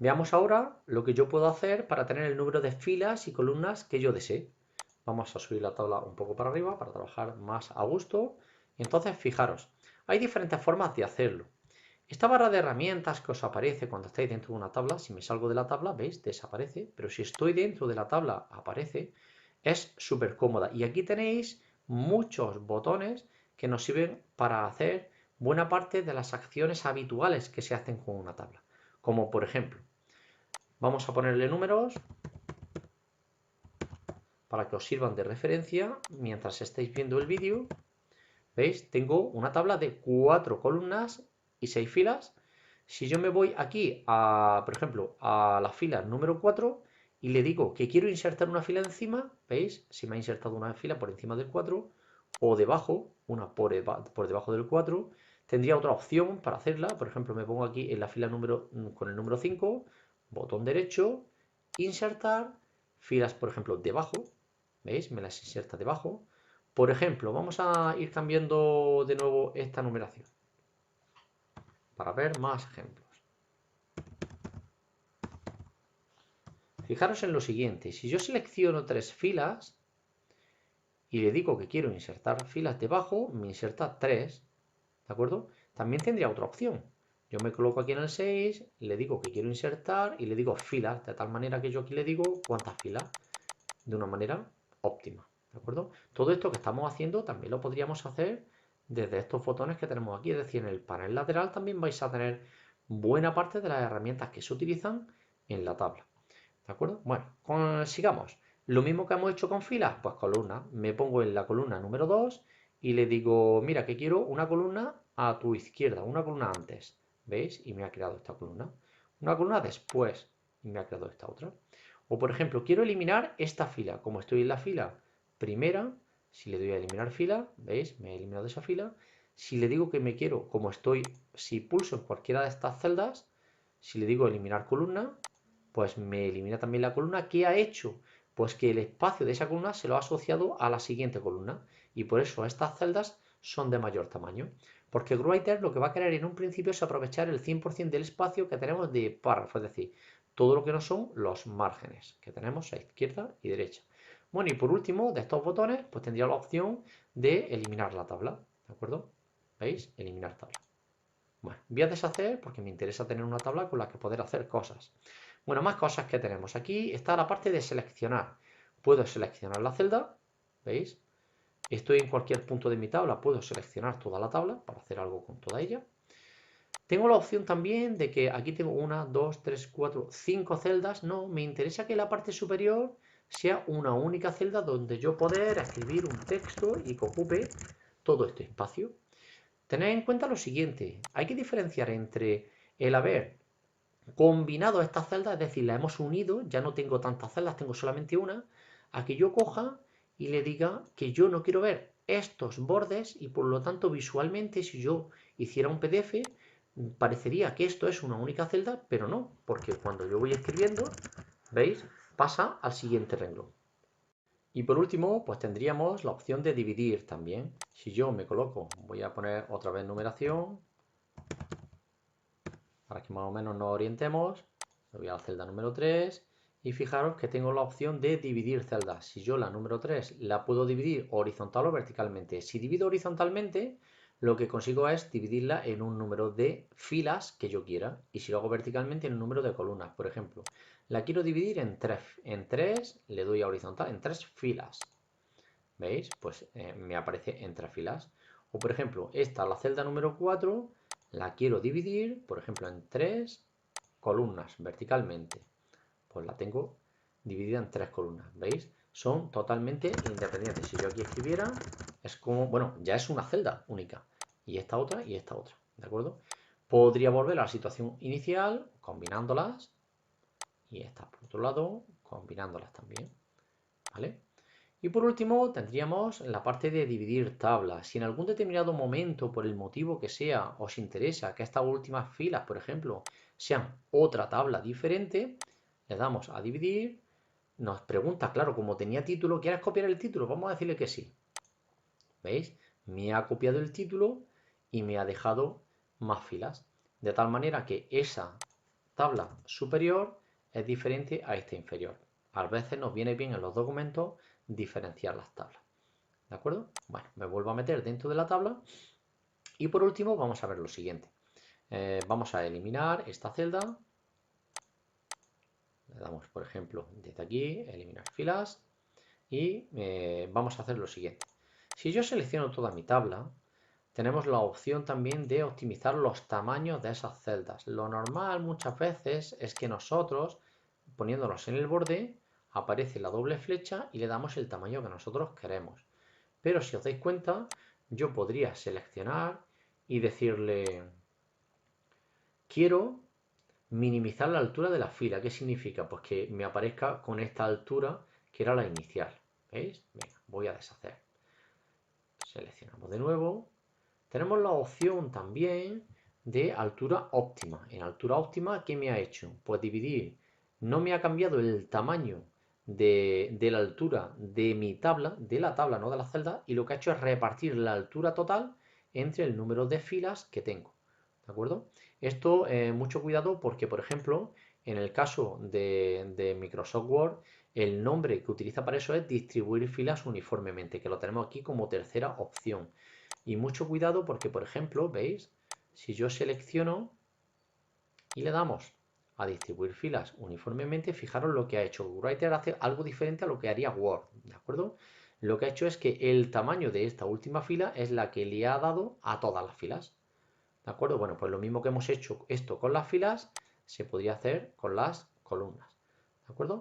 Veamos ahora lo que yo puedo hacer para tener el número de filas y columnas que yo desee. Vamos a subir la tabla un poco para arriba para trabajar más a gusto. Entonces, fijaros, hay diferentes formas de hacerlo. Esta barra de herramientas que os aparece cuando estáis dentro de una tabla, si me salgo de la tabla, ¿veis? Desaparece, pero si estoy dentro de la tabla, aparece. Es súper cómoda. Y aquí tenéis muchos botones que nos sirven para hacer buena parte de las acciones habituales que se hacen con una tabla. Como por ejemplo, vamos a ponerle números para que os sirvan de referencia mientras estáis viendo el vídeo. ¿Veis? Tengo una tabla de 4 columnas y 6 filas. Si yo me voy aquí, por ejemplo, a la fila número 4 y le digo que quiero insertar una fila encima, ¿veis? Si me ha insertado una fila por encima del 4 o debajo, una por debajo del 4, tendría otra opción para hacerla. Por ejemplo, me pongo aquí en la fila con el número 5, botón derecho, insertar, filas, por ejemplo, debajo, ¿veis? Me las inserta debajo. Por ejemplo, vamos a ir cambiando de nuevo esta numeración para ver más ejemplos. Fijaros en lo siguiente, si yo selecciono 3 filas y le digo que quiero insertar filas debajo, me inserta 3, ¿de acuerdo? También tendría otra opción. Yo me coloco aquí en el 6, le digo que quiero insertar y le digo filas, de tal manera que yo aquí le digo cuántas filas, de una manera óptima, ¿de acuerdo? Todo esto que estamos haciendo también lo podríamos hacer desde estos botones que tenemos aquí, es decir, en el panel lateral también vais a tener buena parte de las herramientas que se utilizan en la tabla, ¿de acuerdo? Bueno, sigamos. Lo mismo que hemos hecho con filas, pues columna. Me pongo en la columna número 2 y le digo, mira, que quiero una columna a tu izquierda, una columna antes, ¿veis? Y me ha creado esta columna. Una columna después y me ha creado esta otra. O por ejemplo, quiero eliminar esta fila. Como estoy en la fila primera, si le doy a eliminar fila, ¿veis? Me he eliminado esa fila. Si le digo que me quiero, como estoy, si pulso en cualquiera de estas celdas, si le digo eliminar columna, pues me elimina también la columna. ¿Qué ha hecho? Pues que el espacio de esa columna se lo ha asociado a la siguiente columna. Y por eso estas celdas son de mayor tamaño. Porque Writer lo que va a querer en un principio es aprovechar el 100% del espacio que tenemos de párrafo, es decir, todo lo que no son los márgenes que tenemos a izquierda y derecha. Bueno, y por último, de estos botones, pues tendría la opción de eliminar la tabla, ¿de acuerdo? ¿Veis? Eliminar tabla. Bueno, voy a deshacer porque me interesa tener una tabla con la que poder hacer cosas. Bueno, más cosas que tenemos. Aquí está la parte de seleccionar. Puedo seleccionar la celda, ¿veis? Estoy en cualquier punto de mi tabla, puedo seleccionar toda la tabla para hacer algo con toda ella. Tengo la opción también de que aquí tengo 1, 2, 3, 4, 5 celdas. No, me interesa que la parte superior sea una única celda donde yo poder escribir un texto y que ocupe todo este espacio. Tened en cuenta lo siguiente, hay que diferenciar entre el haber combinado estas celdas, es decir, las hemos unido, ya no tengo tantas celdas, tengo solamente una, a que yo coja y le diga que yo no quiero ver estos bordes y por lo tanto visualmente si yo hiciera un PDF parecería que esto es una única celda, pero no, porque cuando yo voy escribiendo, ¿veis? Pasa al siguiente renglón. Y por último, pues tendríamos la opción de dividir también. Si yo me coloco, voy a poner otra vez numeración, para que más o menos nos orientemos. Me voy a la celda número 3 y fijaros que tengo la opción de dividir celdas. Si yo la número 3 la puedo dividir horizontal o verticalmente. Si divido horizontalmente, lo que consigo es dividirla en un número de filas que yo quiera. Y si lo hago verticalmente, en un número de columnas. Por ejemplo, la quiero dividir en tres, le doy a horizontal, en 3 filas. ¿Veis? Pues me aparece en 3 filas. O por ejemplo, esta, la celda número 4, la quiero dividir, por ejemplo, en 3 columnas verticalmente. Pues la tengo dividida en 3 columnas. ¿Veis? Son totalmente independientes. Si yo aquí escribiera, es como, bueno, ya es una celda única. Y esta otra y esta otra. ¿De acuerdo? Podría volver a la situación inicial combinándolas. Y esta por otro lado, combinándolas también. ¿Vale? Y por último tendríamos la parte de dividir tablas. Si en algún determinado momento, por el motivo que sea, os interesa que estas últimas filas, por ejemplo, sean otra tabla diferente, le damos a dividir. Nos pregunta, claro, como tenía título, ¿quieres copiar el título? Vamos a decirle que sí. ¿Veis? Me ha copiado el título y me ha dejado más filas. De tal manera que esa tabla superior es diferente a esta inferior. A veces nos viene bien en los documentos diferenciar las tablas. ¿De acuerdo? Bueno, me vuelvo a meter dentro de la tabla y por último vamos a ver lo siguiente. Vamos a eliminar esta celda. Le damos, por ejemplo, desde aquí, eliminar filas y vamos a hacer lo siguiente. Si yo selecciono toda mi tabla, tenemos la opción también de optimizar los tamaños de esas celdas. Lo normal muchas veces es que nosotros, poniéndonos en el borde, aparece la doble flecha y le damos el tamaño que nosotros queremos. Pero si os dais cuenta, yo podría seleccionar y decirle, quiero minimizar la altura de la fila. ¿Qué significa? Pues que me aparezca con esta altura que era la inicial. ¿Veis? Venga, voy a deshacer. Seleccionamos de nuevo. Tenemos la opción también de altura óptima. En altura óptima, ¿qué me ha hecho? Pues dividir. No me ha cambiado el tamaño de la altura de mi tabla, de la tabla, no de la celda, y lo que ha hecho es repartir la altura total entre el número de filas que tengo. ¿De acuerdo? Esto, mucho cuidado porque, por ejemplo, en el caso de Microsoft Word, el nombre que utiliza para eso es distribuir filas uniformemente, que lo tenemos aquí como tercera opción. Y mucho cuidado porque, por ejemplo, ¿veis? Si yo selecciono y le damos a distribuir filas uniformemente, fijaros lo que ha hecho. Writer hace algo diferente a lo que haría Word, ¿de acuerdo? Lo que ha hecho es que el tamaño de esta última fila es la que le ha dado a todas las filas. ¿De acuerdo? Bueno, pues lo mismo que hemos hecho esto con las filas, se podría hacer con las columnas. ¿De acuerdo?